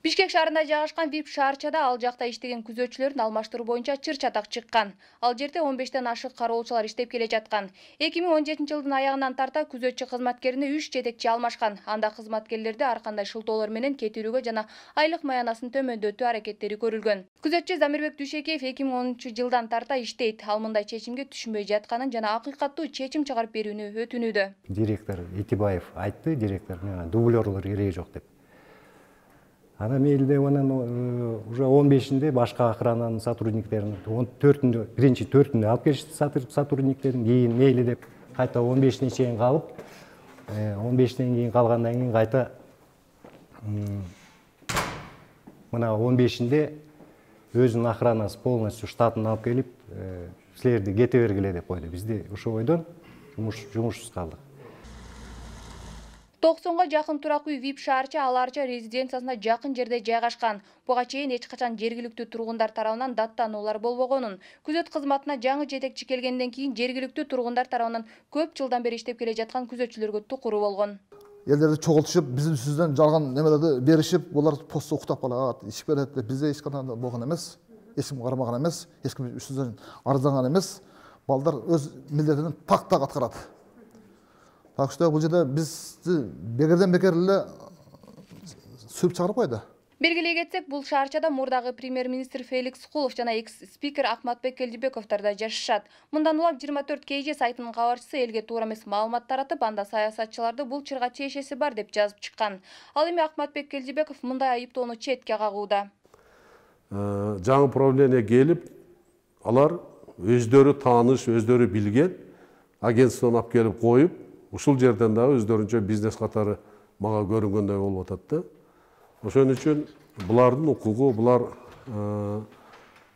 Бишкек шаарында жайгашкан VIP шаарчада ал жакта иштеген күзөтчүлөрдүн алмаштыруу боюнча чыр-чатак чыккан. Ал жерде 15тен ашык кароолчулар иштеп келе жаткан. 2017-жылдын аягынан тарта күзөтчү кызматкерине 3 жетекчи алмашкан. Анда кызматкерлерди ар кандай шылтоолор менен кетирүүгө жана айлык маянасын төмөндөтүү аракеттери көрүлгөн. Күзөтчү Замирбек Дүйшекеев 2010-жылдан тарта иштейт. Ал мындай чечимге түшүнбөй жатканын жана акыйкаттуу чечим чыгарып берүүнү өтүнүүдө. Директор Этибаев айтты, директор дублерлор кереги жок деп. Ана мейлде онан уже 15-inde башка охрананың сотрудниктерин, 14-інде, биринчи 4-інде алып келишти сотрудниктерин, кийин мейли деп кайта 15-ine чейин калып, 15-тен кийин калгандан кийин кайта мына 15-inde өзүнүн охранасы полностью штатын алып келип, силерди кете бергиле деп койду. Бизди ошол бойдон жумушсуз калдык. 90га жакын турак үй VIP шаарча аларча резиденциясына жакын жерде жайгашкан. Буга чейин эч качан жергиликтүү тургундар тарабынан даттануулар болбогонун, күзөт кызматына жаңы жетекчи келгенден кийин жергиликтүү тургундар тарабынан көп жылдан бери иштеп келе жаткан күзөтчүлөргө тукуруу болгон. Элдерди чогултушуп, биздин үстүбүздөн жалган немелерди беришип, булар постто уктап калат, ичип берет деп бизде эч кандай болгон эмес, эч ким кармаган эмес, эч ким үстүбүздөн арызданган эмес. Балдар өз милдетин так аткарат. Так что бул жерде бизди бекерден бекер эле сүрүп чыгарып койду. Белгилей кетсек, бул шаарчада мурдагы премьер-министр Феликс Кулов жана экс-спикер Акматбек Келдибековдор да жашашат. Мындан улам 24 KG сайтынын кабарчысы элге туура эмес маалымат таратып, анда саясатчыларды бул чырга чешеси бар деп жазып чыккан. Ал эми Акматбек Келдибеков мындай айыптоону четке кагууда. Жаңы проблема келип, алар өздөрү тааныш, өздөрү билген агентствону алып келип коюп, ушул жерден дагы өздөрүнчө бизнес катары мага көрүнгөндөй болуп атат да. Ошон үчүн булардын укугу, булар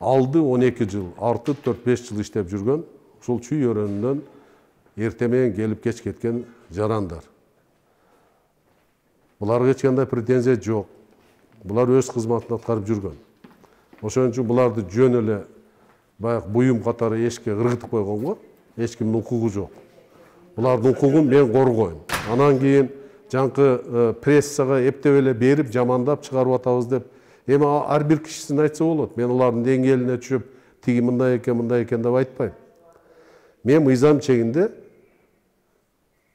алды 12 жыл, арты 4-5 жыл иштеп жүргөн, ушул чүй өрөөнүнөн эрте менен келип кеч кеткен жарандар. Буларга эч кандай претензия жок. Булар өз кызматын аткарып жүргөн. Ошон үчүн буларды жөн эле баягы буюм катары эшикке ыргытып койгонго эч кимдин укугу жок. Булардын укугун мен коргойм. Анан кийин жаңкы прессага эптеп эле берип, жамандап чыгарып атабыз деп, эми ар бир кишисин айтса болот. Мен улардын деңгээлине түшүп, тиги мындай экен деп айтпайм. Мен мыйзам чегинде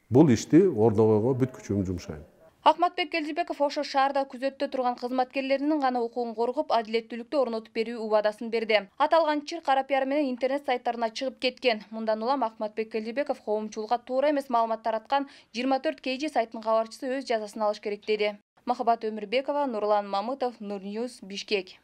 бул ишти ордуна койгонго бүт күчүмдү жумшайм. Акматбек Келдибеков ошо шаарда күзөттө турган кызматкерлеринин гана укугун коргоп, адилеттүүлүктү орнотуп берүү убадасын берди. Аталган чыр кара пиар менен интернет сайттарына чыгып кеткен. Мындан улам Акматбек Келдибеков коомчулукка туура эмес маалымат тараткан 24 KG сайтынын кабарчысы өз жазасын алыш керек деди. Махабат Өмүрбекова, Нурлан Мамытов, Нур Ньюс, Бишкек.